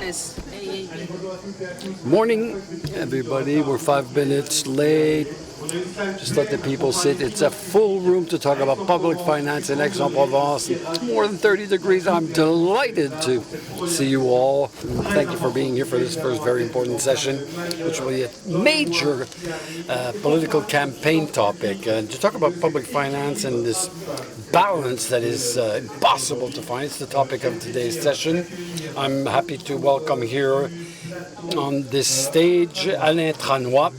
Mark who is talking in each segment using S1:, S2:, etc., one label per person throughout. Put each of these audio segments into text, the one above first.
S1: Yes.
S2: Morning, everybody. We're 5 minutes late. Just let the people sit. It's a full room to talk about public finance in Aix-en-Provence. More than 30 degrees. I'm delighted to see you all. Thank you for being here for this first very important session, which will be a major political campaign topic. And to talk about public finance and this balance that is impossible to find, it's the topic of today's session. I'm happy to welcome here on this stage Alain Tranois,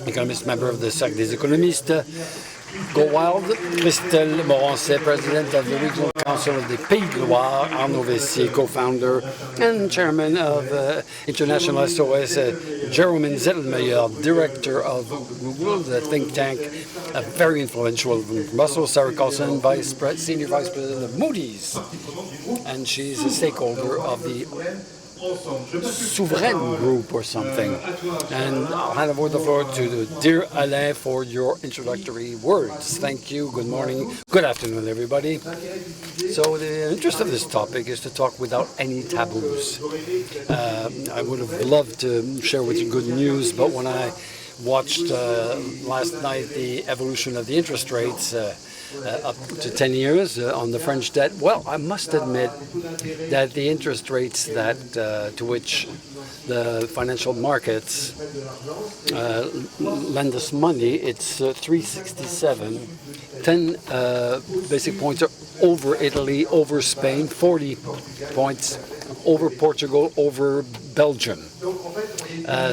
S2: economist member of the Cercle des Économistes, Go Wild, Christelle Morancet, president of the Regional Council of the Pays de Loire, Arnaud Vessier, co-founder and chairman of International SOS, Jérôme Zettelmeyer, director of Google, the think tank, very influential from Brussels, Sarah Carlson, senior vice president of Moody's, and she's a stakeholder of the Souverain Group or something. And I'll hand over the floor to dear Alain for your introductory words. Thank you. Good morning. Good afternoon, everybody. So the interest of this topic is to talk without any taboos. I would have loved to share with you good news, but when I watched last night the evolution of the interest rates up to 10 years on the French debt, well, I must admit that the interest rates that to which the financial markets lend us money, it's 367, 10 basic points are over Italy, over Spain, 40 points over Portugal, over Belgium.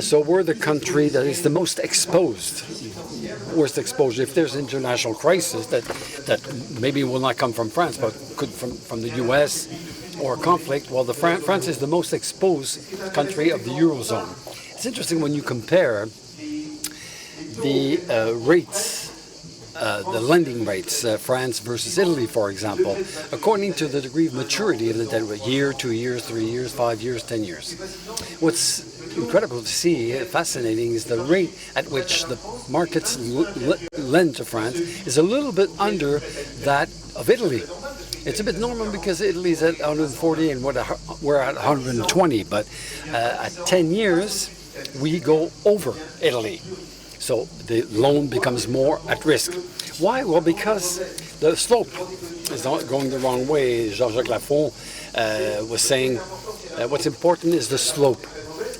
S2: So we're the country that is the most exposed, worst exposure. If there's international crisis that maybe will not come from France, but could from the U.S. or conflict, well, France is the most exposed country of the Eurozone. It's interesting when you compare the rates, the lending rates, France versus Italy, for example, according to the degree of maturity of the debt, year, 2 years, 3 years, 5 years, 10 years. What's incredible to see, fascinating, is the rate at which the markets lend to France is a little bit under that of Italy. It's a bit normal because Italy's at 140 and we're at 120, but at 10 years, we go over Italy. So the loan becomes more at risk. Why? Well, because the slope is not going the wrong way. Jean-Jacques Lafont was saying what's important is the slope.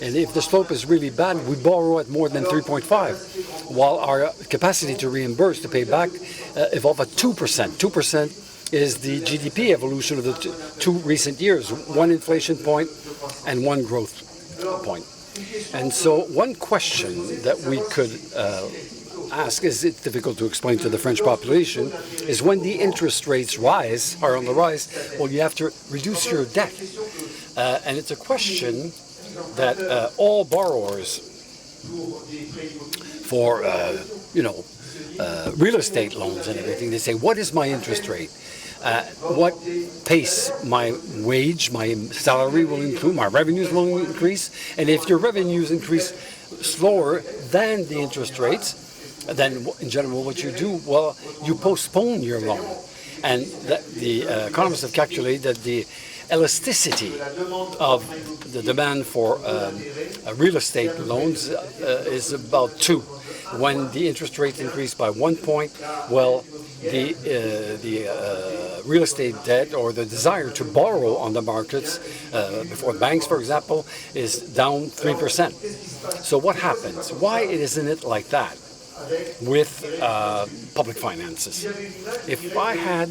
S2: And if the slope is really bad, we borrow at more than 3.5, while our capacity to reimburse, to pay back, evolve at 2%. 2% is the GDP evolution of the two recent years, one inflation point and one growth point. And so one question that we could ask, is it's difficult to explain to the French population, is when the interest rates are on the rise, well, you have to reduce your debt. And it's a question that all borrowers for, real estate loans and everything, they say, what is my interest rate? What pace my wage, my salary will improve, my revenues will increase, and if your revenues increase slower than the interest rates, then in general what you do, well, you postpone your loan. And the economists have calculated that the elasticity of the demand for real estate loans is about 2. When the interest rate increased by 1 point, well, the real estate debt or the desire to borrow on the markets before banks, for example, is down 3%. So what happens? Why isn't it like that with public finances? If I had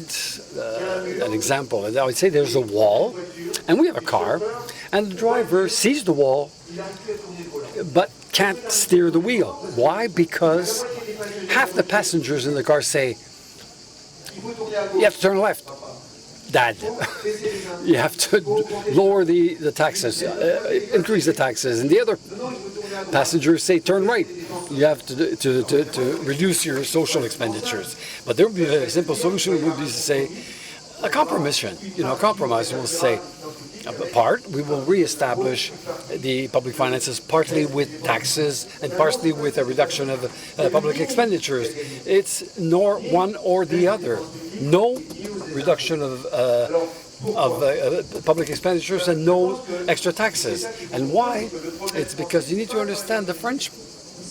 S2: an example, I would say there's a wall and we have a car and the driver sees the wall but can't steer the wheel. Why? Because half the passengers in the car say, you have to turn left, Dad. You have to lower the taxes, increase the taxes. And the other passengers say, turn right. You have to reduce your social expenditures. But there would be a simple solution would be to say, a compromise will say, we will reestablish the public finances partly with taxes and partly with a reduction of public expenditures. It's nor one or the other. No reduction of public expenditures and no extra taxes. And why? It's because you need to understand the French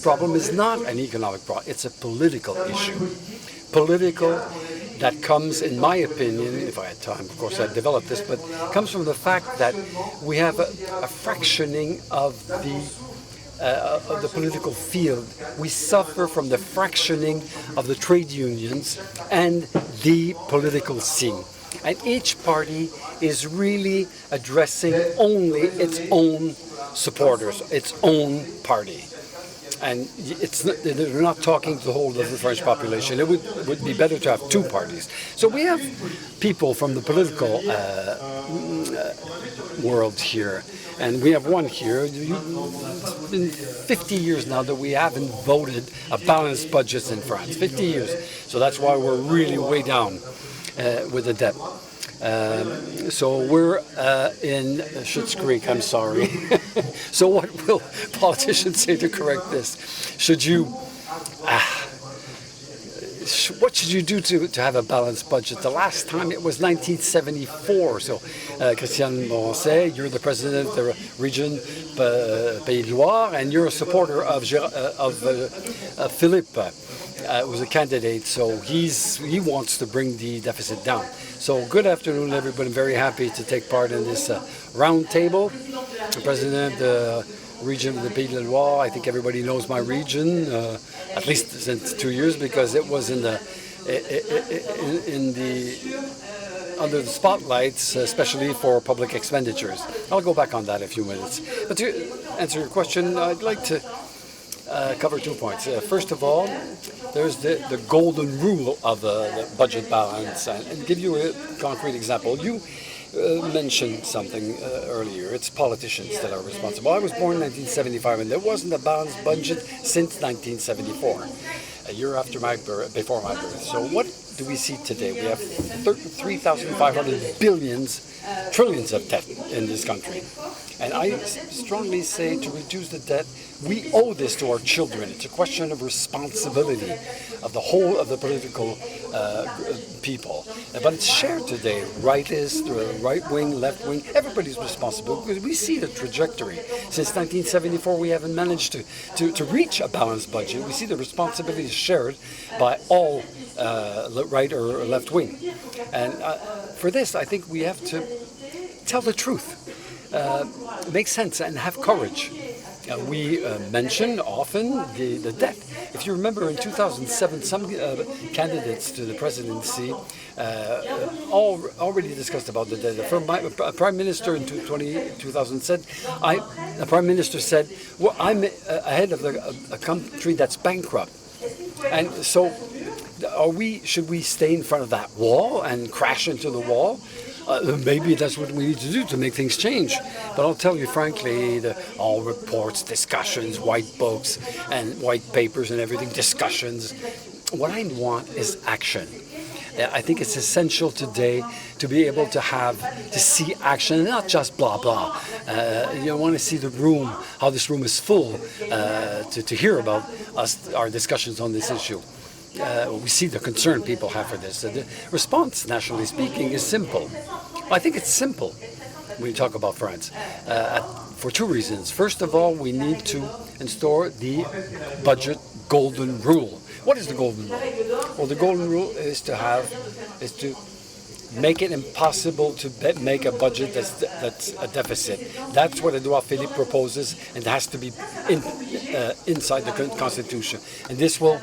S2: problem is not an economic problem, it's a political issue. Political that comes, in my opinion, if I had time, of course I'd develop this, but comes from the fact that we have a fractioning of the political field. We suffer from the fractioning of the trade unions and the political scene. And each party is really addressing only its own supporters, its own party. And they're not talking to the whole of the French population. It would be better to have two parties. So we have people from the political world here, and we have one here. It's been 50 years now that we haven't voted a balanced budget in France. 50 years. So that's why we're really way down with the debt. So we're in Schitt's Creek, I'm sorry. So what will politicians say to correct this? What should you do to have a balanced budget? The last time it was 1974. So Christian Morancet, you're the president of the region Pays de Loire, and you're a supporter of Philippe, who's a candidate. So he wants to bring the deficit down. So good afternoon, everybody. I'm very happy to take part in this round table. The president of the region of the Pays de Loire. I think everybody knows my region, at least since 2 years, because it was in the under the spotlights, especially for public expenditures. I'll go back on that in a few minutes. But to answer your question, I'd like to cover 2 points. First of all, there's the golden rule of the budget balance, and give you a concrete example. You mentioned something earlier. It's politicians that are responsible. I was born in 1975, and there wasn't a balanced budget since 1974, a year after before my birth. So what do we see today? We have 3,500 trillions of debt in this country. And I strongly say to reduce the debt, we owe this to our children. It's a question of responsibility of the whole of the political people. But it's shared today. Rightists, right wing, left wing, everybody's responsible because we see the trajectory. Since 1974, we haven't managed to reach a balanced budget. We see the responsibility is shared by all right or left wing. And for this, I think we have to tell the truth. Make sense and have courage. We mention often the debt. If you remember in 2007, some candidates to the presidency already discussed about the debt. A prime minister in 2000 said, the prime minister said, well, I'm ahead of a country that's bankrupt. And so should we stay in front of that wall and crash into the wall? Maybe that's what we need to do to make things change. But I'll tell you frankly, all reports, discussions, white books and white papers and everything, discussions. What I want is action. I think it's essential today to be able to see action, and not just blah, blah. You want to see the room, how this room is full, to hear about our discussions on this issue. We see the concern people have for this. The response, nationally speaking, is simple. I think it's simple when you talk about France, for two reasons. First of all, we need to install the budget golden rule. What is the golden rule? Well, the golden rule is to make it impossible to make a budget that's a deficit. That's what Edouard Philippe proposes, and it has to be inside the Constitution. And this will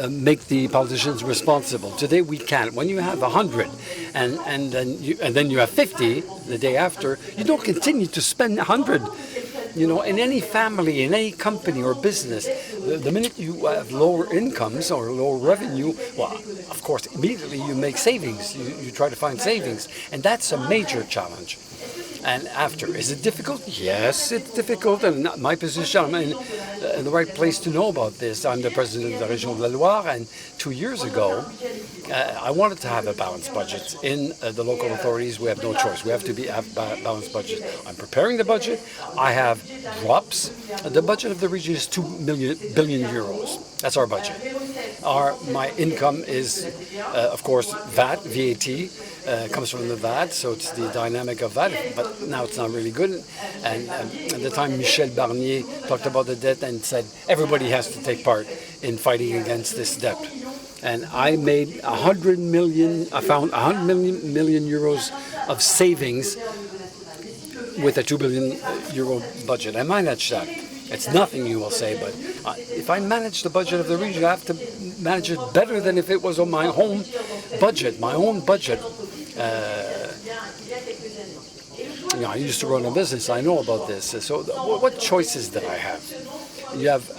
S2: make the politicians responsible. Today we can't. When you have 100 and then you have 50 the day after, you don't continue to spend 100. You know, in any family, in any company or business, the minute you have lower incomes or lower revenue, well, of course, immediately you make savings. You try to find savings, and that's a major challenge. And after, is it difficult? Yes, it's difficult, and not my position, I'm in the right place to know about this. I'm the president of the Région de la Loire, and 2 years ago, I wanted to have a balanced budget. In the local authorities, we have no choice. We have to have balanced budget. I'm preparing the budget. I have drops. The budget of the region is 2 billion euros. That's our budget. My income is, of course, VAT. Comes from the VAT, so it's the dynamic of that, but now it's not really good. And at the time, Michel Barnier talked about the debt and said everybody has to take part in fighting against this debt. And I made 100 million, I found 100 million euros of savings with a 2 billion euro budget. I managed that. It's nothing, you will say, but if I manage the budget of the region, I have to manage it better than if it was on my own budget. My own budget. I used to run a business. I know about this. So, what choices did I have? You have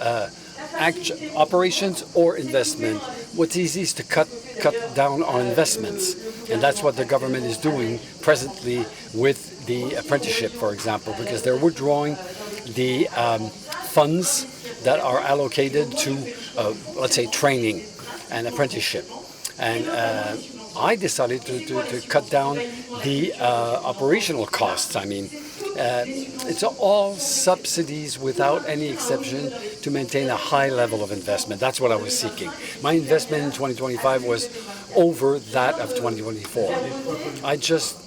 S2: operations or investment. What's easiest to cut down on investments, and that's what the government is doing presently with the apprenticeship, for example, because they're withdrawing the funds that are allocated to, let's say, training and apprenticeship. And I decided to cut down the operational costs. I mean, it's all subsidies without any exception to maintain a high level of investment. That's what I was seeking. My investment in 2025 was over that of 2024. I just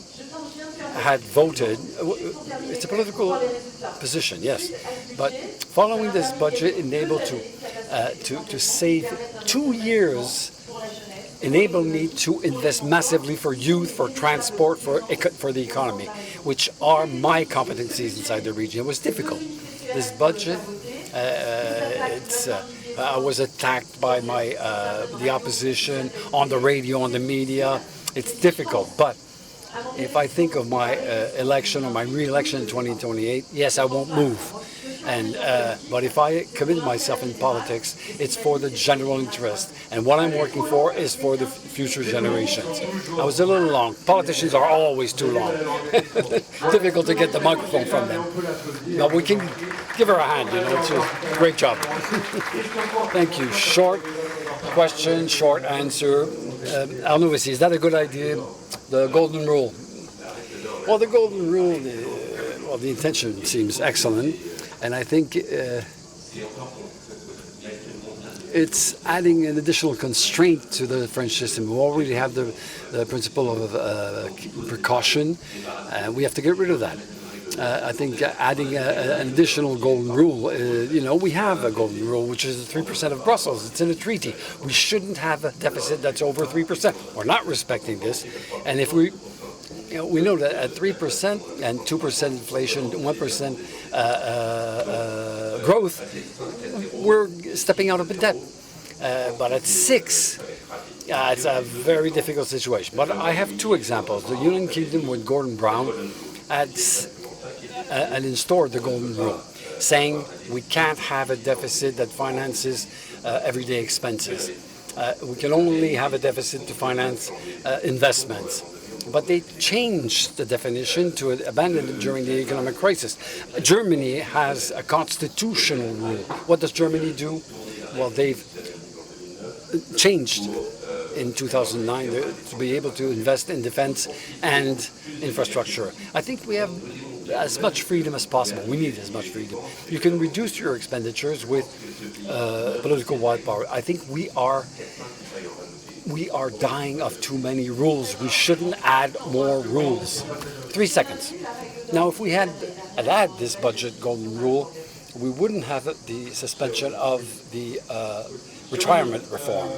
S2: had voted. It's a political position, yes, but following this budget enabled to save 2 years. Enabled me to invest massively for youth, for transport, for the economy, which are my competencies inside the region. It was difficult. This budget, I was attacked by the opposition on the radio, on the media. It's difficult, but if I think of my election or my re-election in 2028, yes, I won't move. But if I commit myself in politics, it's for the general interest. And what I'm working for is for the future generations. I was a little long. Politicians are always too long. Difficult to get the microphone from them. But we can give her a hand, It's a great job. Thank you. Short question, short answer. Arnaud, is that a good idea? The golden rule. Well, the golden rule, the intention seems excellent. And I think it's adding an additional constraint to the French system. We already have the principle of precaution, and we have to get rid of that. I think adding an additional golden rule, we have a golden rule, which is 3% of Brussels. It's in a treaty. We shouldn't have a deficit that's over 3%. We're not respecting this. And if we know that at 3% and 2% inflation, 1% growth, we're stepping out of the debt. But at 6, it's a very difficult situation. But I have 2 examples. The United Kingdom with Gordon Brown had instaured the golden rule, saying we can't have a deficit that finances everyday expenses. We can only have a deficit to finance investments. But they changed the definition to abandon it during the economic crisis. Germany has a constitutional rule. What does Germany do? Well, they've changed in 2009 to be able to invest in defense and infrastructure. I think we have as much freedom as possible. We need as much freedom. You can reduce your expenditures with political willpower. I think we are dying of too many rules. We shouldn't add more rules. 3 seconds. Now, if we had this budget golden rule, we wouldn't have the suspension of the retirement reform.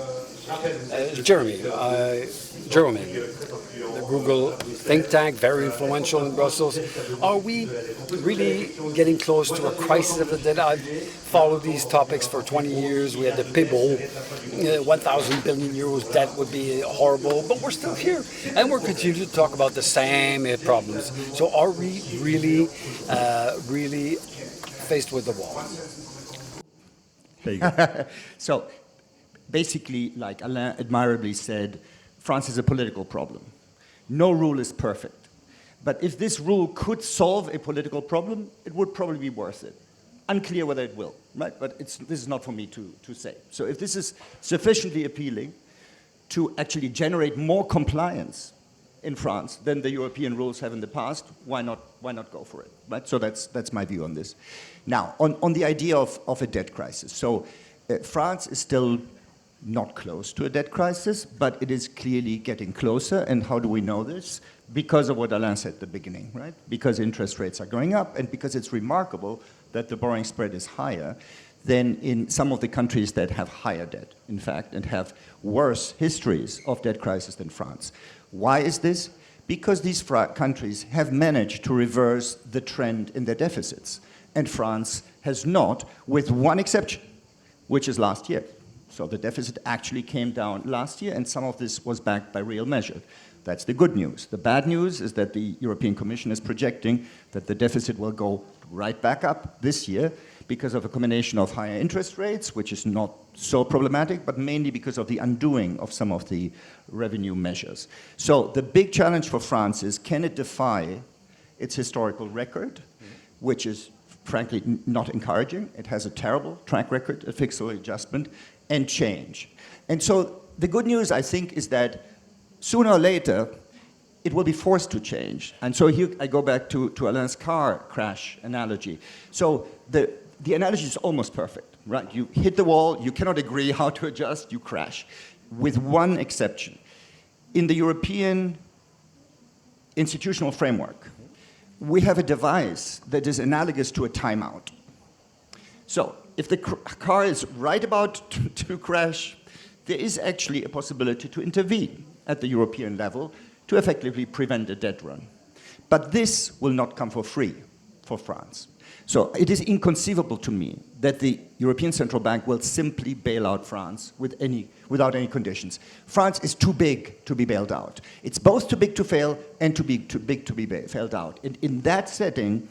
S2: Jeremy, the Google think tank, very influential in Brussels. Are we really getting close to a crisis of the debt? I've followed these topics for 20 years. We had the PIBO, 1,000 billion euros debt would be horrible, but we're still here. And we're continuing to talk about the same problems. So are we really faced with the wall?
S1: There you go. So basically, like Alain admirably said, France is a political problem. No rule is perfect. But if this rule could solve a political problem, it would probably be worth it. Unclear whether it will, right? But this is not for me to say. So if this is sufficiently appealing to actually generate more compliance in France than the European rules have in the past, why not go for it, right? So that's my view on this. Now, on the idea of a debt crisis. So France is still not close to a debt crisis, but it is clearly getting closer. And how do we know this? Because of what Alain said at the beginning, right? Because interest rates are going up, and because it's remarkable that the borrowing spread is higher than in some of the countries that have higher debt, in fact, and have worse histories of debt crisis than France. Why is this? Because these countries have managed to reverse the trend in their deficits, and France has not, with one exception, which is last year. So the deficit actually came down last year, and some of this was backed by real measures. That's the good news. The bad news is that the European Commission is projecting that the deficit will go right back up this year because of a combination of higher interest rates, which is not so problematic, but mainly because of the undoing of some of the revenue measures. So the big challenge for France is, can it defy its historical record, which is frankly not encouraging. It has a terrible track record of fiscal adjustment, and change. And so the good news, I think, is that sooner or later, it will be forced to change. And so here I go back to Alain's car crash analogy. So the analogy is almost perfect, right? You hit the wall, you cannot agree how to adjust, you crash. With one exception. In the European institutional framework, we have a device that is analogous to a timeout. So if the car is right about to crash, there is actually a possibility to intervene at the European level to effectively prevent a debt run. But this will not come for free for France. So it is inconceivable to me that the European Central Bank will simply bail out France without any conditions. France is too big to be bailed out. It's both too big to fail and too big to be bailed out. And in that setting,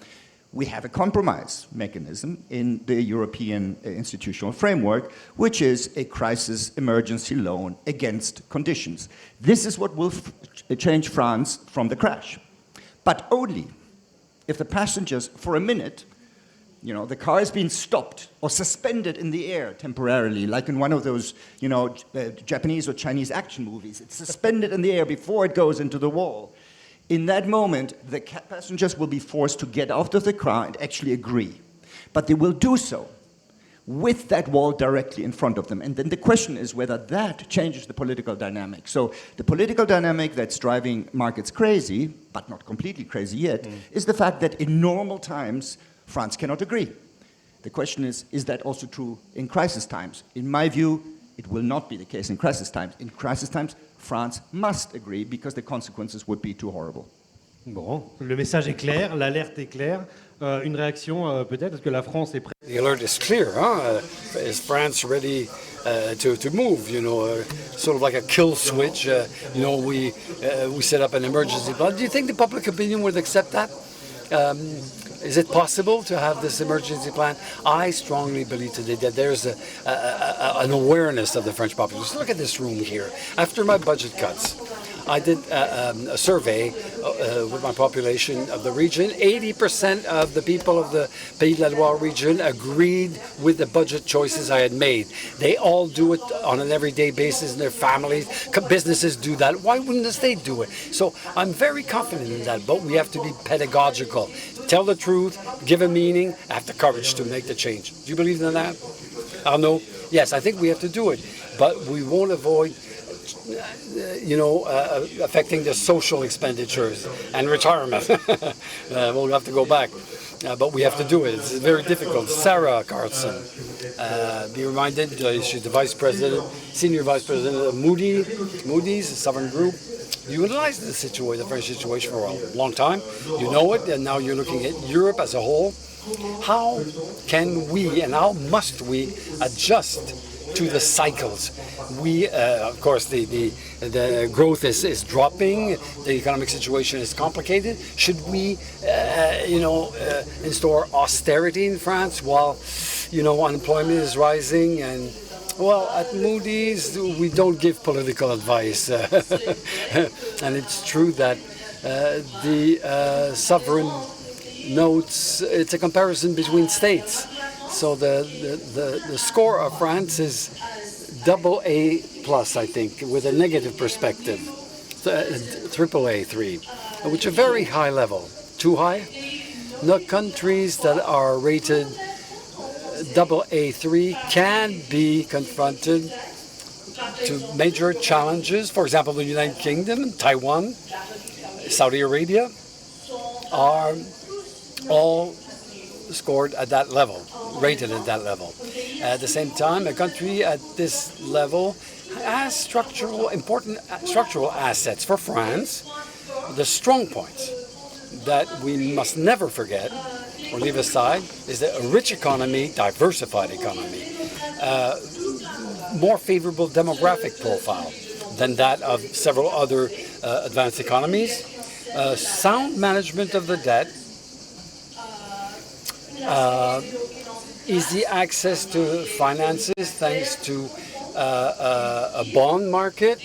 S1: we have a compromise mechanism in the European institutional framework, which is a crisis emergency loan against conditions. This is what will change France from the crash. But only if the passengers, for a minute, the car is being stopped or suspended in the air temporarily, like in one of those, Japanese or Chinese action movies. It's suspended in the air before it goes into the wall. In that moment, the passengers will be forced to get out of the car and actually agree. But they will do so with that wall directly in front of them. And then the question is whether that changes the political dynamic. So the political dynamic that's driving markets crazy, but not completely crazy yet, is the fact that in normal times, France cannot agree. The question is that also true in crisis times? In my view, it will not be the case in crisis times. In crisis times, France must agree because the consequences would be too horrible.
S3: Bon, le message est clair, l'alerte est claire. Une réaction peut-être, parce que la France est prête.
S2: The alert is clear, huh? Is France ready to move? Sort of like a kill switch. We set up an emergency plan. Do you think the public opinion would accept that? Is it possible to have this emergency plan? I strongly believe today that there's an awareness of the French population. Look at this room here. After my budget cuts, I did a survey with my population of the region. 80% of the people of the Pays de la Loire region agreed with the budget choices I had made. They all do it on an everyday basis in their families. Businesses do that. Why wouldn't the state do it? So I'm very confident in that, but we have to be pedagogical. Tell the truth, give a meaning, have the courage to make the change. Do you believe in that? Arnaud? Yes, I think we have to do it, but we won't avoid affecting the social expenditures and retirement. We'll have to go back, but we have to do it. It's very difficult. Sarah Carlson, be reminded, she's the senior vice president of Moody's, a sovereign group. You analyzed the French situation for a long time. You know it, and now you're looking at Europe as a whole. How can we and how must we adjust to the cycles? We, of course, the growth is dropping. The economic situation is complicated. Should we, install austerity in France while, unemployment is rising? And well, at Moody's, we don't give political advice. And it's true that the sovereign notes, it's a comparison between states. So the score of France is AA+, I think, with a negative perspective, AAA 3, which is a very high level. Too high? No, countries that are rated AA3 can be confronted to major challenges. For example, the United Kingdom, Taiwan, Saudi Arabia are all scored at that level, rated at that level. At the same time, a country at this level has important structural assets. For France, the strong points that we must never forget or leave aside is that a rich economy, diversified economy, more favorable demographic profile than that of several other advanced economies, sound management of the debt, easy access to finances thanks to a bond market,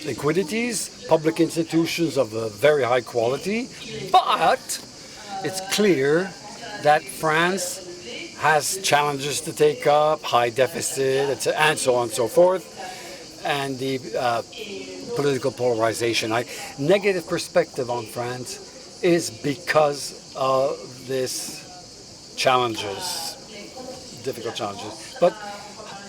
S2: liquidities, public institutions of a very high quality. But it's clear that France has challenges to take up, high deficit, and so on and so forth, and the political polarization. Negative perspective on France is because of this challenges, difficult challenges. But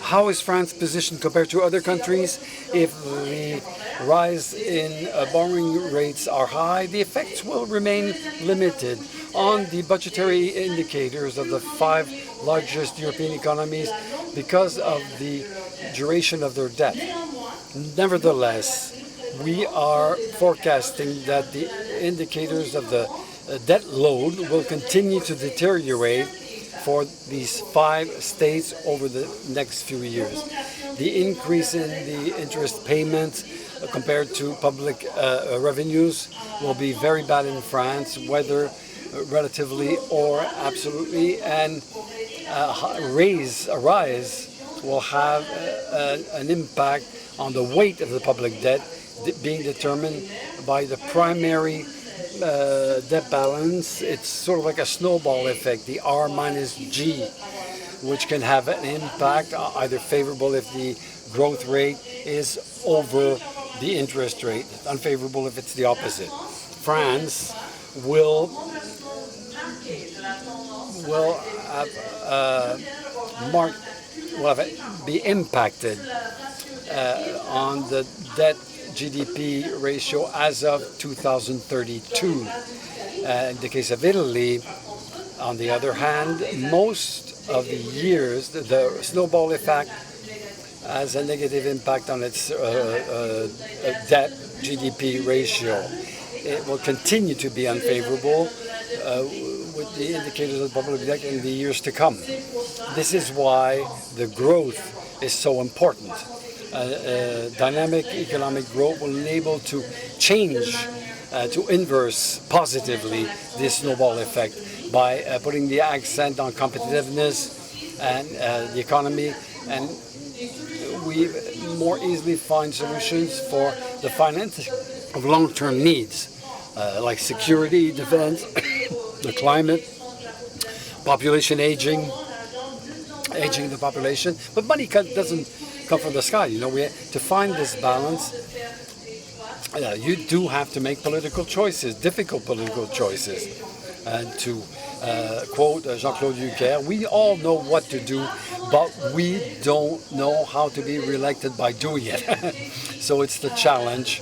S2: how is France positioned compared to other countries? If the rise in borrowing rates are high, the effects will remain limited on the budgetary indicators of the 5 largest European economies because of the duration of their debt. Nevertheless, we are forecasting that the indicators of the debt load will continue to deteriorate for these 5 states over the next few years. The increase in the interest payments compared to public revenues will be very bad in France, whether relatively or absolutely, and a rise will have an impact on the weight of the public debt being determined by the primary debt balance. It's sort of like a snowball effect, the R minus G, which can have an impact either favorable if the growth rate is over the interest rate, unfavorable if it's the opposite. France will be impacted on the debt GDP ratio as of 2032. In the case of Italy, on the other hand, most of the years, the snowball effect has a negative impact on its debt GDP ratio. It will continue to be unfavorable with the indicators of public debt in the years to come. This is why the growth is so important. Dynamic economic growth will enable to change, to inverse positively this snowball effect by putting the accent on competitiveness and the economy, and we more easily find solutions for the financing of long-term needs like security, defense, the climate, population aging the population. But money doesn't come from the sky. You know, to find this balance, you do have to make political choices, difficult political choices. And to quote Jean-Claude Juncker, we all know what to do, but we don't know how to be reelected by doing it. So it's the challenge,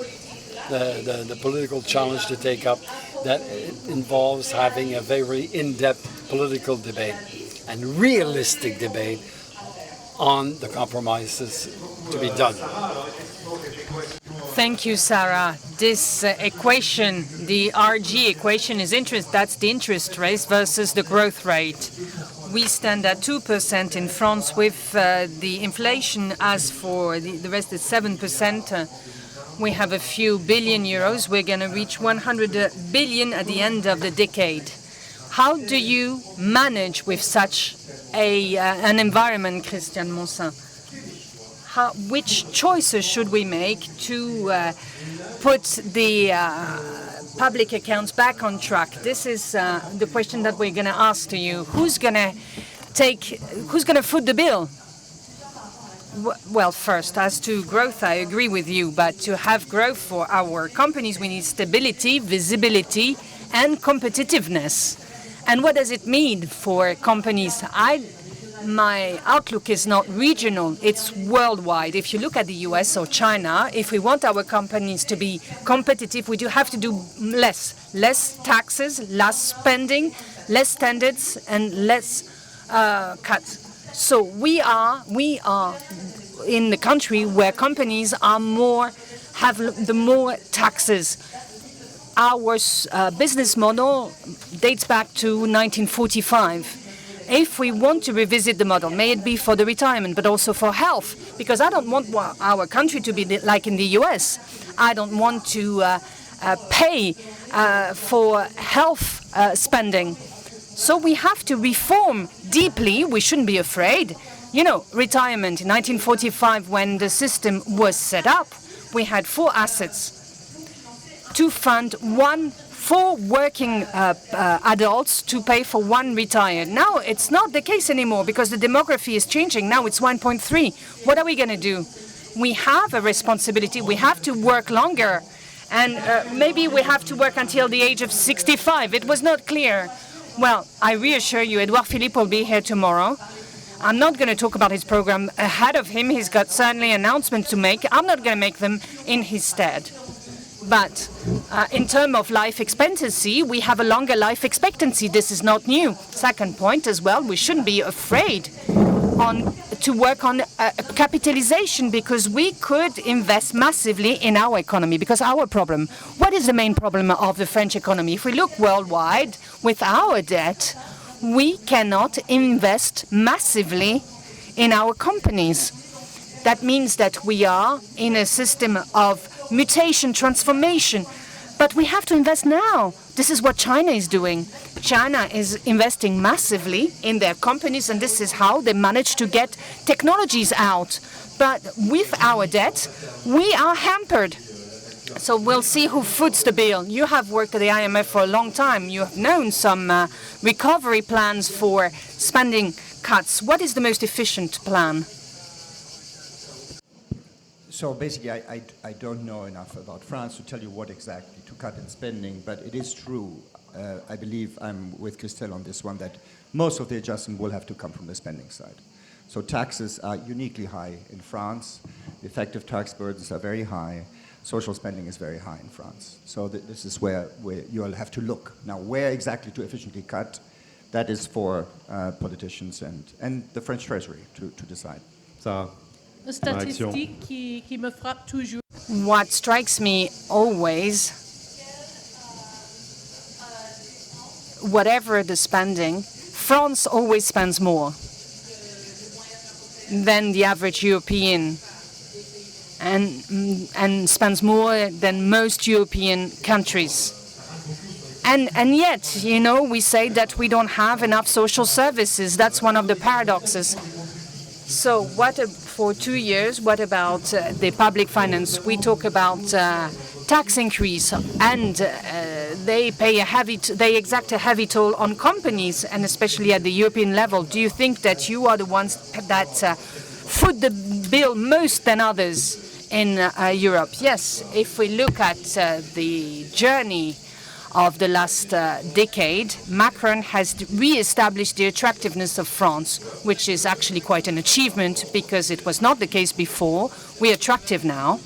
S2: the political challenge to take up that involves having a very in-depth political debate and realistic debate on the compromises to be done.
S4: Thank you, Sarah. This equation, the RG equation, is that's the interest rate versus the growth rate. We stand at 2% in France with the inflation. As for the rest is 7%. We have a few billion euros. We're going to reach 100 billion at the end of the decade. How do you manage with such an environment, Christian Monsin? Which choices should we make to put the public accounts back on track? This is the question that we're going to ask to you. Who's going to foot the bill? Well, first, as to growth, I agree with you. But to have growth for our companies, we need stability, visibility, and competitiveness. And what does it mean for companies? my outlook is not regional, it's worldwide. If you look at the US or China, if we want our companies to be competitive, we do have to do less taxes, less spending, less standards, and less cuts. So we are in the country where companies are have the more taxes. Our business model dates back to 1945. If we want to revisit the model, may it be for the retirement, but also for health, because I don't want our country to be like in the US. I don't want to pay for health spending. So we have to reform deeply. We shouldn't be afraid. You know, retirement in 1945, when the system was set up, we had 4 assets to fund 4 working adults to pay for 1 retired. Now it's not the case anymore because the demography is changing. Now it's 1.3. What are we going to do? We have a responsibility. We have to work longer. And maybe we have to work until the age of 65. It was not clear. Well, I reassure you, Edouard Philippe will be here tomorrow. I'm not going to talk about his program ahead of him. He's got certainly announcements to make. I'm not going to make them in his stead. But in terms of life expectancy, we have a longer life expectancy. This is not new. Second point as well, we shouldn't be afraid to work on capitalization, because we could invest massively in our economy. Because our problem, what is the main problem of the French economy? If we look worldwide, with our debt, we cannot invest massively in our companies. That means that we are in a system of mutation, transformation. But we have to invest now. This is what China is doing. China is investing massively in their companies, and this is how they manage to get technologies out. But with our debt, we are hampered. So we'll see who foots the bill. You have worked at the IMF for a long time. You have known some recovery plans for spending cuts. What is the most efficient plan?
S1: So basically, I don't know enough about France to tell you what exactly to cut in spending, but it is true. I believe I'm with Christelle on this one, that most of the adjustment will have to come from the spending side. So taxes are uniquely high in France. The effective tax burdens are very high. Social spending is very high in France. So this is where you'll have to look. Now, where exactly to efficiently cut, that is for politicians and the French Treasury to decide.
S3: Ça.
S5: Statistique qui me frappe toujours.
S4: What strikes me always, whatever the spending, France always spends more than the average European, and spends more than most European countries. And yet, you know, we say that we don't have enough social services. That's one of the paradoxes. So for 2 years, what about the public finance? We talk about tax increase, and they exact a heavy toll on companies, and especially at the European level. Do you think that you are the ones that foot the bill most than others in Europe? Yes, if we look at the journey of the last decade, Macron has re-established the attractiveness of France, which is actually quite an achievement because it was not the case before. We're attractive now.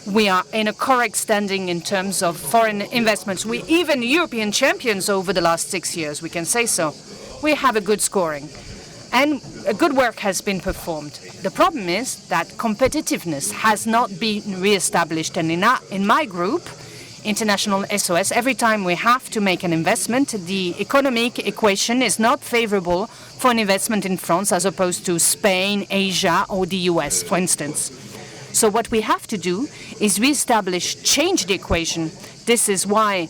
S4: We are in a correct standing in terms of foreign investments. We even European champions over the last 6 years, we can say so. We have a good scoring. And good work has been performed. The problem is that competitiveness has not been re-established. And in my group, International SOS, every time we have to make an investment, the economic equation is not favorable for an investment in France as opposed to Spain, Asia, or the US, for instance. So what we have to do is change the equation. This is why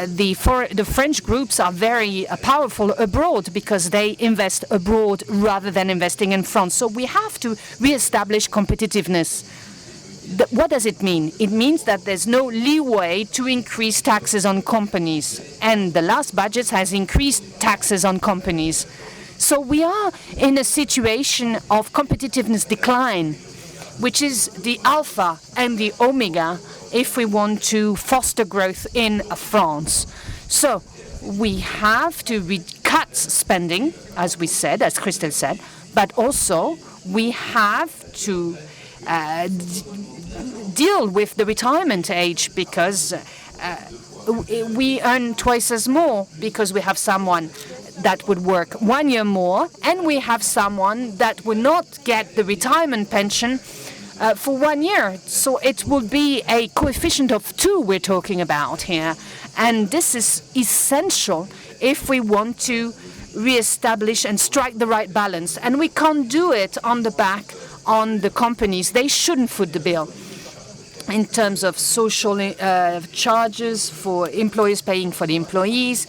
S4: the French groups are very powerful abroad, because they invest abroad rather than investing in France. So we have to re-establish competitiveness. What does it mean? It means that there's no leeway to increase taxes on companies. And the last budget has increased taxes on companies. So we are in a situation of competitiveness decline, which is the alpha and the omega if we want to foster growth in France. So we have to cut spending, as we said, as Christelle said, but also we have to deal with the retirement age, because we earn twice as more because we have someone that would work 1 year more, and we have someone that would not get the retirement pension for 1 year. So it will be a coefficient of 2 we're talking about here. And this is essential if we want to reestablish and strike the right balance. And we can't do it on the back on the companies. They shouldn't foot the bill. In terms of social charges for employers paying for the employees,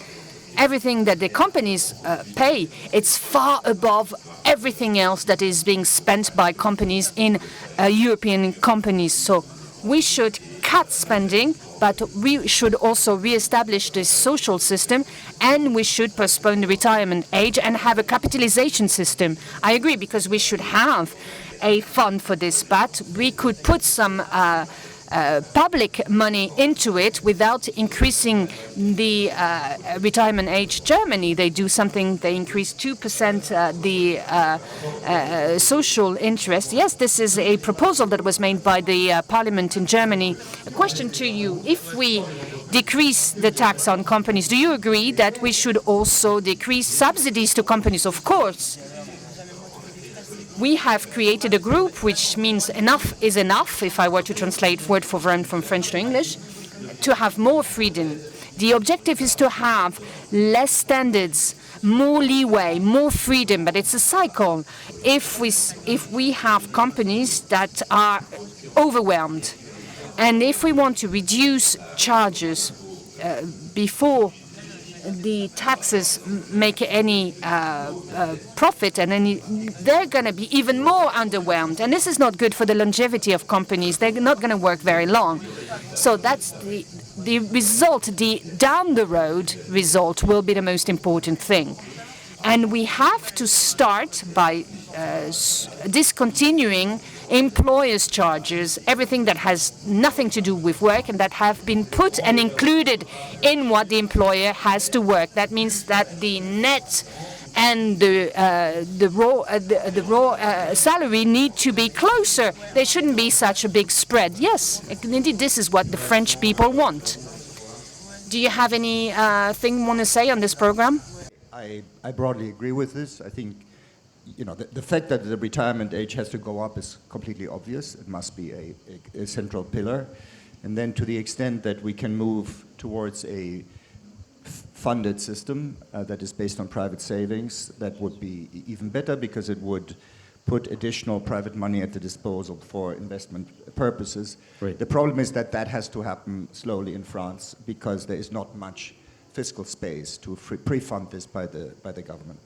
S4: everything that the companies pay, it's far above everything else that is being spent by companies in European companies. So we should cut spending, but we should also reestablish this social system, and we should postpone the retirement age and have a capitalization system. I agree, because we should have a fund for this, but we could put some public money into it without increasing the retirement age. Germany, they do something, they increase 2% the social interest. Yes, this is a proposal that was made by the parliament in Germany. A question to you, if we decrease the tax on companies, do you agree that we should also decrease subsidies to companies? Of course. We have created a group, which means enough is enough, if I were to translate word for word from French to English, to have more freedom. The objective is to have less standards, more leeway, more freedom, but it's a cycle. If we have companies that are overwhelmed, and if we want to reduce charges before the taxes make any profit, and they're going to be even more underwhelmed. And this is not good for the longevity of companies. They're not going to work very long. So that's the result. The down the road result will be the most important thing. And we have to start by discontinuing employers' charges, everything that has nothing to do with work and that have been put and included in what the employer has to work. That means that the net and the raw salary need to be closer. There shouldn't be such a big spread. Yes, indeed, this is what the French people want. Do you have anything you want to say on this program?
S1: I broadly agree with this. I think, the fact that the retirement age has to go up is completely obvious. It must be a central pillar. And then to the extent that we can move towards a funded system that is based on private savings, that would be even better, because it would put additional private money at the disposal for investment purposes.
S3: Right.
S1: The problem is that that has to happen slowly in France, because there is not much fiscal space to pre-fund this by the government.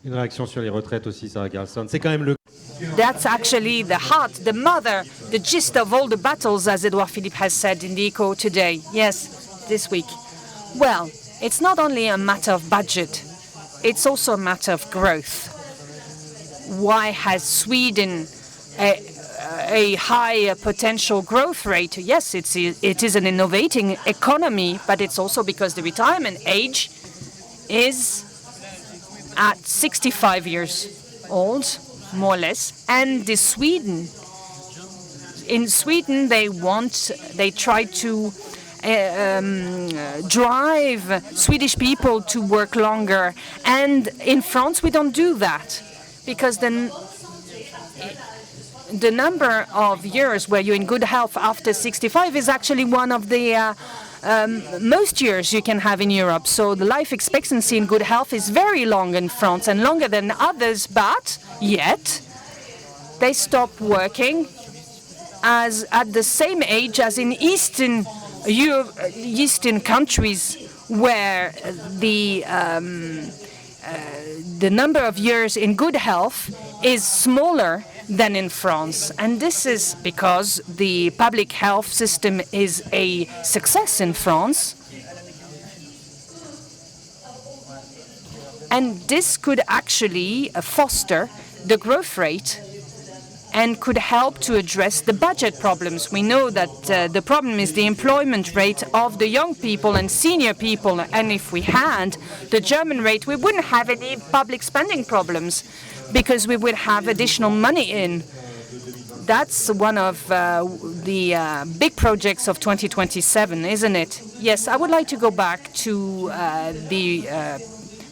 S3: Une réaction sur les retraites aussi, Sarah Carlson. C'est quand même le...
S4: That's actually the heart, the mother, the gist of all the battles, as Edouard Philippe has said in the Echo today. Yes, this week. Well, it's not only a matter of budget, it's also a matter of growth. Why has Sweden a high potential growth rate? Yes, it is an innovating economy, but it's also because the retirement age is at 65 years old, more or less. And in Sweden, they try to drive Swedish people to work longer. And in France, we don't do that, because then the number of years where you're in good health after 65 is actually one of the most years you can have in Europe. So the life expectancy in good health is very long in France, and longer than others, but yet they stop working at the same age as in Eastern countries, where the number of years in good health is smaller than in France. And this is because the public health system is a success in France. And this could actually foster the growth rate and could help to address the budget problems. We know that the problem is the employment rate of the young people and senior people, and if we had the German rate, we wouldn't have any public spending problems because we would have additional money in. That's one of the big projects of 2027, isn't it? Yes, I would like to go back to the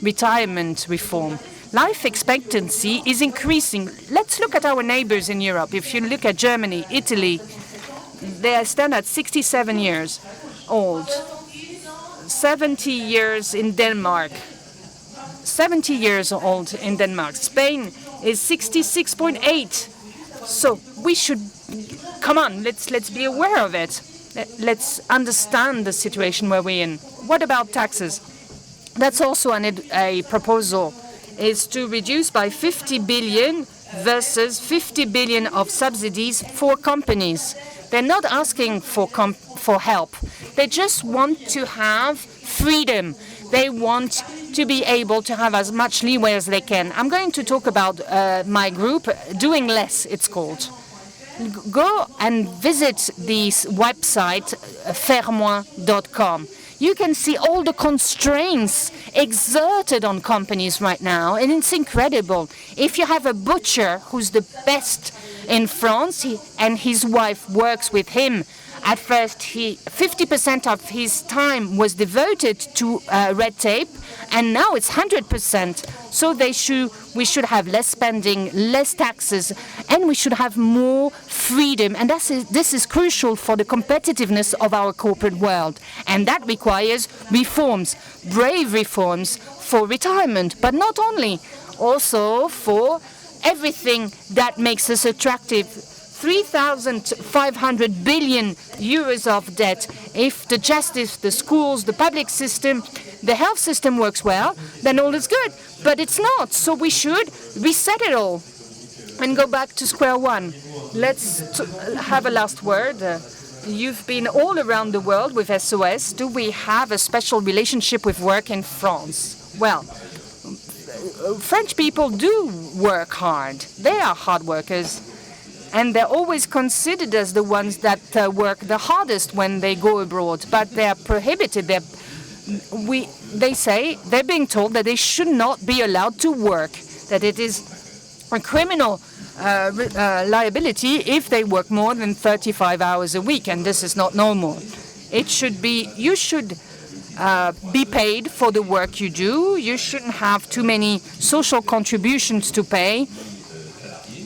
S4: retirement reform. Life expectancy is increasing. Let's look at our neighbors in Europe. If you look at Germany, Italy, they stand at 67 years old. 70 years in Denmark. 70 years old in Denmark. Spain is 66.8. So we should, come on, let's be aware of it. Let's understand the situation where we're in. What about taxes? That's also a proposal, is to reduce by 50 billion versus 50 billion of subsidies for companies. They're not asking for help. They just want to have freedom. They want to be able to have as much leeway as they can. I'm going to talk about my group, Doing Less, it's called. Go and visit this website, fairmoin.com. You can see all the constraints exerted on companies right now, and it's incredible. If you have a butcher who's the best in France, and his wife works with him, at first 50% of his time was devoted to red tape, and now it's 100%. So we should have less spending, less taxes, and we should have more freedom. And this is crucial for the competitiveness of our corporate world. And that requires reforms, brave reforms for retirement, but not only, also for everything that makes us attractive. 3,500 billion euros of debt. If the justice, the schools, the public system, the health system works well, then all is good. But it's not. So we should reset it all and go back to square one. Let's have a last word. You've been all around the world with SOS. Do we have a special relationship with work in France? Well, French people do work hard. They are hard workers. And they're always considered as the ones that work the hardest when they go abroad. But they're prohibited. They say they're being told that they should not be allowed to work, that it is a criminal liability if they work more than 35 hours a week, and this is not normal. You should be paid for the work you do. You shouldn't have too many social contributions to pay.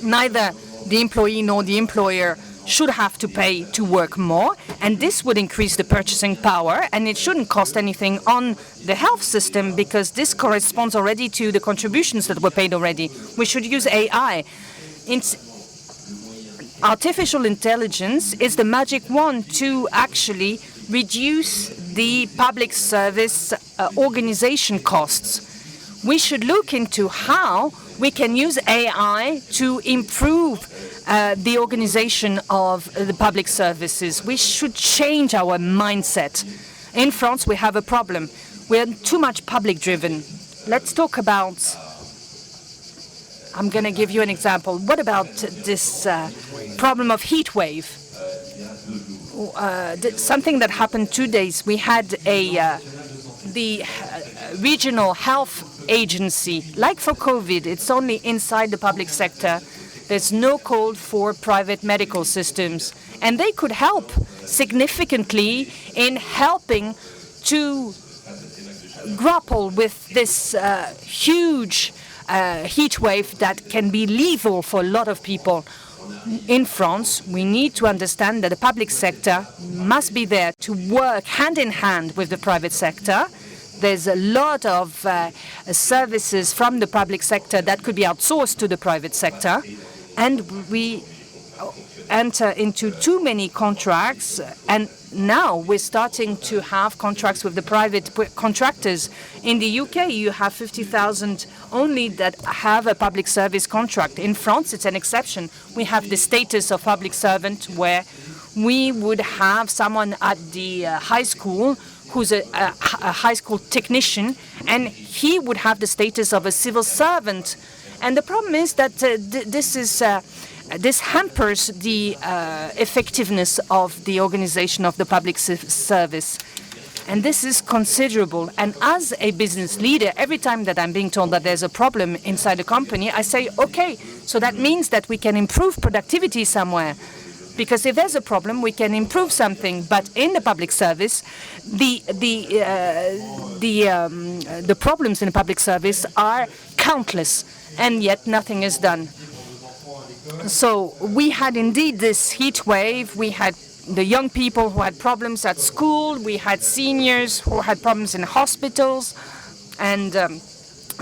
S4: Neither the employee nor the employer should have to pay to work more, and this would increase the purchasing power, and it shouldn't cost anything on the health system because this corresponds already to the contributions that were paid already. We should use AI. Artificial intelligence is the magic wand to actually reduce the public service organization costs. We should look into how we can use AI to improve the organization of the public services. We should change our mindset. In France, we have a problem. We are too much public-driven. Let's talk about, I'm going to give you an example. What about this problem of heat wave? Something that happened 2 days. We had the regional health agency. Like for COVID, it's only inside the public sector. There's no call for private medical systems. And they could help significantly in helping to grapple with this huge heat wave that can be lethal for a lot of people. In France, we need to understand that the public sector must be there to work hand in hand with the private sector. There's a lot of services from the public sector that could be outsourced to the private sector, and we enter into too many contracts, and now we're starting to have contracts with the private contractors. In the UK, you have 50,000 only that have a public service contract. In France, it's an exception. We have the status of public servant where we would have someone at the high school who's a high school technician, and he would have the status of a civil servant. And the problem is that this is this hampers the effectiveness of the organization of the public service. And this is considerable. And as a business leader, every time that I'm being told that there's a problem inside a company, I say, okay, so that means that we can improve productivity somewhere. Because if there's a problem, we can improve something. But in the public service, the problems in the public service are countless, and yet nothing is done. So we had indeed this heat wave. We had the young people who had problems at school. We had seniors who had problems in hospitals, and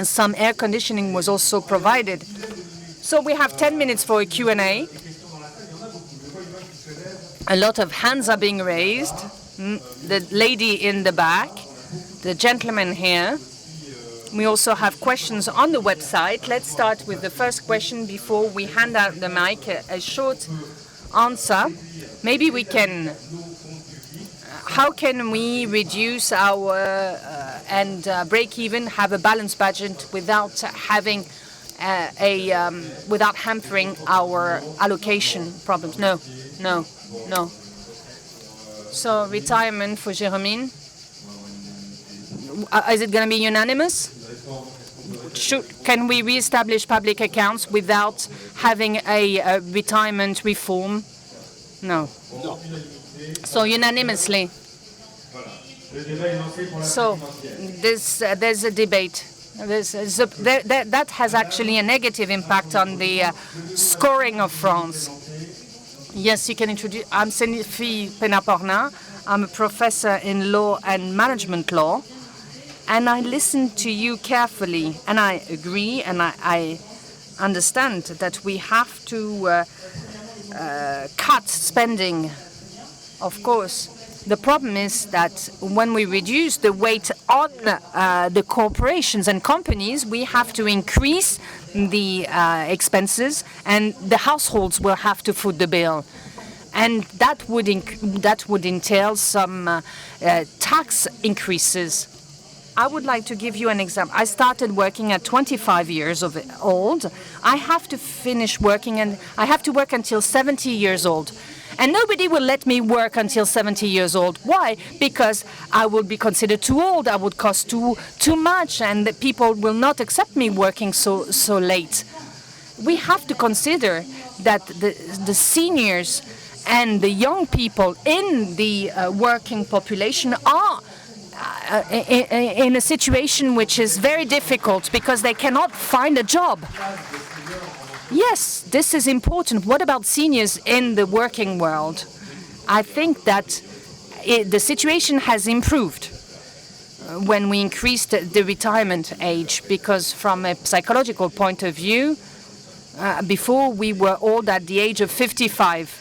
S4: some air conditioning was also provided. So we have 10 minutes for a Q&A. A lot of hands are being raised. The lady in the back, the gentleman here. We also have questions on the website. Let's start with the first question before we hand out the mic. A short answer. Maybe we can. How can we reduce our and break even, have a balanced budget without having without hampering our allocation problems? No. So retirement for Jérôme. Is it going to be unanimous? Can we reestablish public accounts without having a retirement reform? No. So unanimously. So there's a debate. That has actually a negative impact on the scoring of France. Yes, you can introduce. I'm Sophie Penaporna. I'm a professor in law and management law. And I listened to you carefully, and I agree, and I understand that we have to cut spending, of course. The problem is that when we reduce the weight on the corporations and companies, we have to increase the expenses, and the households will have to foot the bill. And that would entail some tax increases. I would like to give you an example. I started working at 25 years old. I have to finish working, and I have to work until 70 years old. And nobody will let me work until 70 years old. Why? Because I will be considered too old. I would cost too much, and the people will not accept me working so late. We have to consider that the seniors and the young people in the working population are in a situation which is very difficult because they cannot find a job. Yes, this is important. What about seniors in the working world? I think that the situation has improved when we increased the retirement age, because from a psychological point of view, before we were all at the age of 55.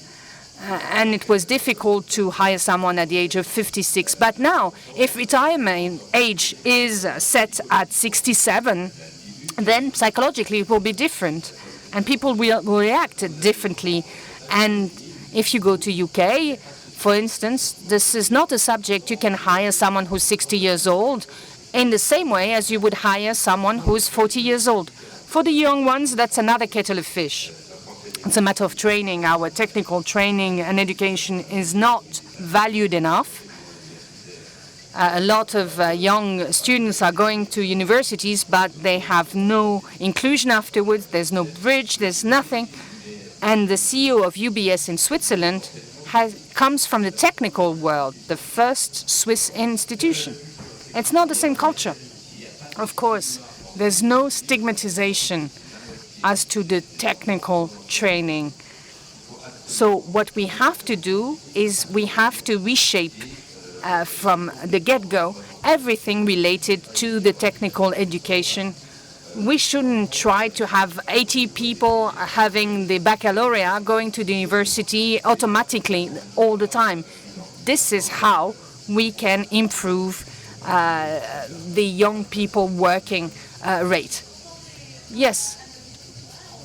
S4: And it was difficult to hire someone at the age of 56. But now, if retirement age is set at 67, then psychologically it will be different. And people will react differently. And if you go to UK, for instance, this is not a subject you can hire someone who's 60 years old in the same way as you would hire someone who's 40 years old. For the young ones, that's another kettle of fish. It's a matter of training. Our technical training and education is not valued enough. A lot of young students are going to universities, but they have no inclusion afterwards. There's no bridge, there's nothing. And the CEO of UBS in Switzerland comes from the technical world, the first Swiss institution. It's not the same culture. Of course, there's no stigmatization as to the technical training. So what we have to do is we have to reshape from the get-go everything related to the technical education. We shouldn't try to have 80 people having the baccalaureate going to the university automatically all the time. This is how we can improve the young people working rate. Yes.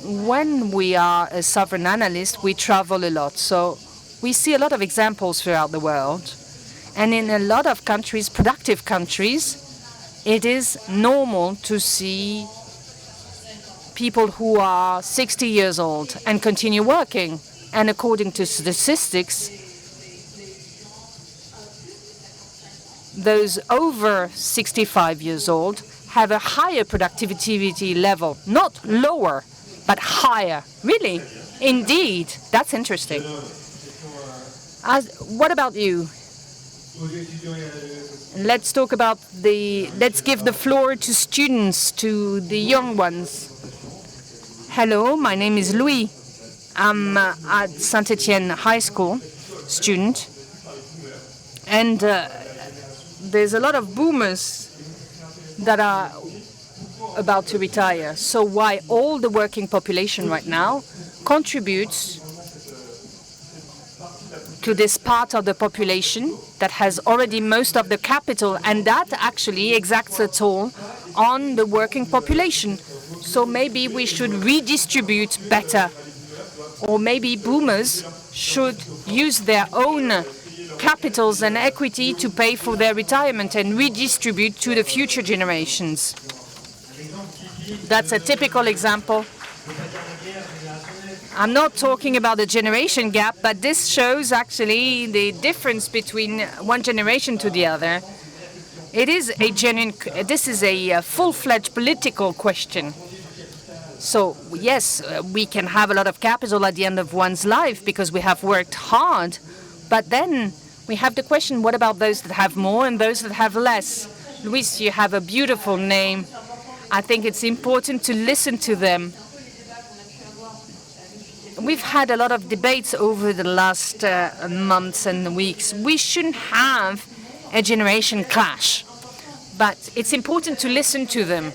S4: When we are a sovereign analyst, we travel a lot. So we see a lot of examples throughout the world. And in a lot of countries, productive countries, it is normal to see people who are 60 years old and continue working. And according to statistics, those over 65 years old have a higher productivity level, not lower, but higher. Really? Indeed. That's interesting. What about you? Let's talk about let's give the floor to students, to the young ones. Hello, my name is Louis. I'm at Saint-Étienne High School student. And there's a lot of boomers that are about to retire. So why all the working population right now contributes to this part of the population that has already most of the capital, and that actually exacts a toll on the working population. So maybe we should redistribute better, or maybe boomers should use their own capitals and equity to pay for their retirement and redistribute to the future generations. That's a typical example. I'm not talking about the generation gap, but this shows actually the difference between one generation to the other. This is a full-fledged political question. So yes, we can have a lot of capital at the end of one's life because we have worked hard, but then we have the question, what about those that have more and those that have less? Luis, you have a beautiful name. I think it's important to listen to them. We've had a lot of debates over the last months and weeks. We shouldn't have a generation clash, but it's important to listen to them.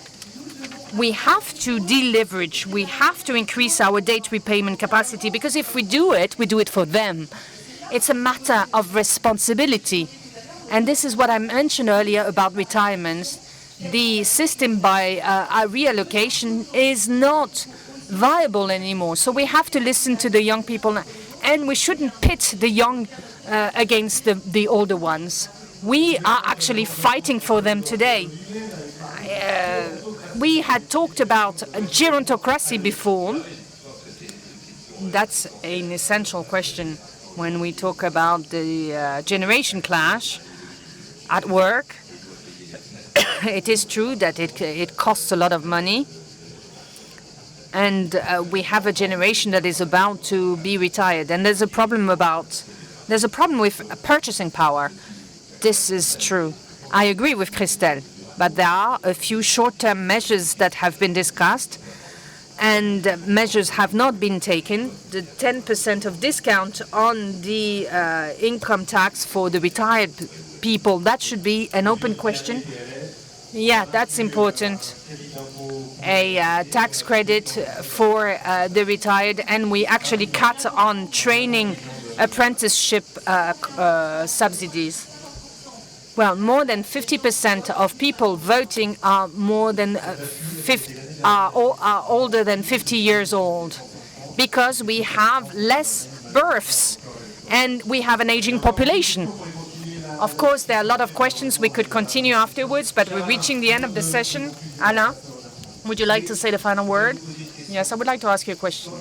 S4: We have to deleverage. We have to increase our debt repayment capacity, because if we do it for them. It's a matter of responsibility. And this is what I mentioned earlier about retirement. The system by reallocation is not viable anymore. So we have to listen to the young people, and we shouldn't pit the young against the older ones. We are actually fighting for them today. We had talked about gerontocracy before. That's an essential question when we talk about the generation clash at work. It is true that it costs a lot of money. And we have a generation that is about to be retired. And there's a problem with purchasing power. This is true. I agree with Christelle. But there are a few short-term measures that have been discussed, and measures have not been taken. The 10% of discount on the income tax for the retired people, that should be an open question. Yeah, that's important. A tax credit for the retired, and we actually cut on training apprenticeship subsidies. Well, more than 50% of people voting are are older than 50 years old, because we have less births and we have an aging population. Of course, there are a lot of questions. We could continue afterwards, but we're reaching the end of the session. Alain, would you like to say the final word? Yes, I would like to ask you a question.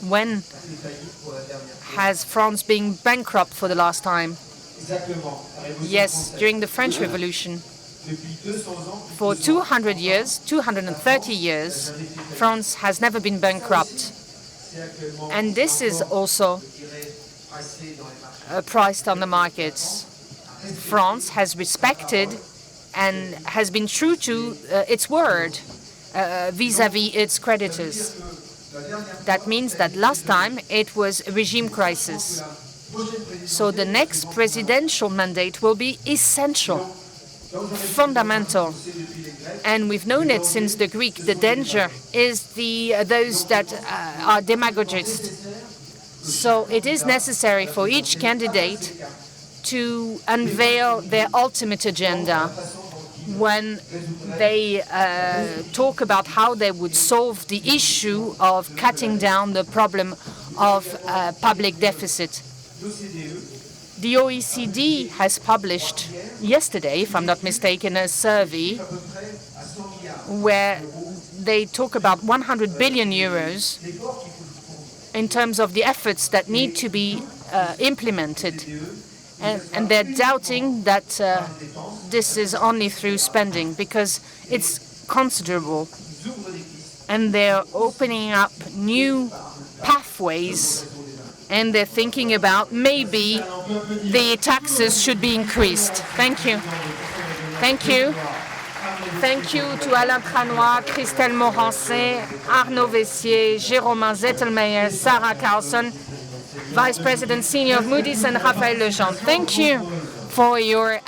S4: When has France been bankrupt for the last time? Yes, during the French Revolution. For 200 years, 230 years, France has never been bankrupt. And this is also priced on the markets. France has respected and has been true to its word vis-à-vis its creditors. That means that last time it was a regime crisis. So the next presidential mandate will be essential, fundamental. And we've known it since the Greek. The danger is those that are demagogists. So it is necessary for each candidate to unveil their ultimate agenda when they talk about how they would solve the issue of cutting down the problem of public deficit. The OECD has published yesterday, if I'm not mistaken, a survey where they talk about 100 billion euros in terms of the efforts that need to be implemented. And they're doubting that this is only through spending because it's considerable. And they're opening up new pathways, and they're thinking about maybe the taxes should be increased. Thank you. Thank you. Thank you to Alain Cranois, Christelle Morancet, Arnaud Vessier, Jérôme Zettelmeyer, Sarah Carlson, Vice President Senior of Moody's, and Raphaël Lejean. Thank you for your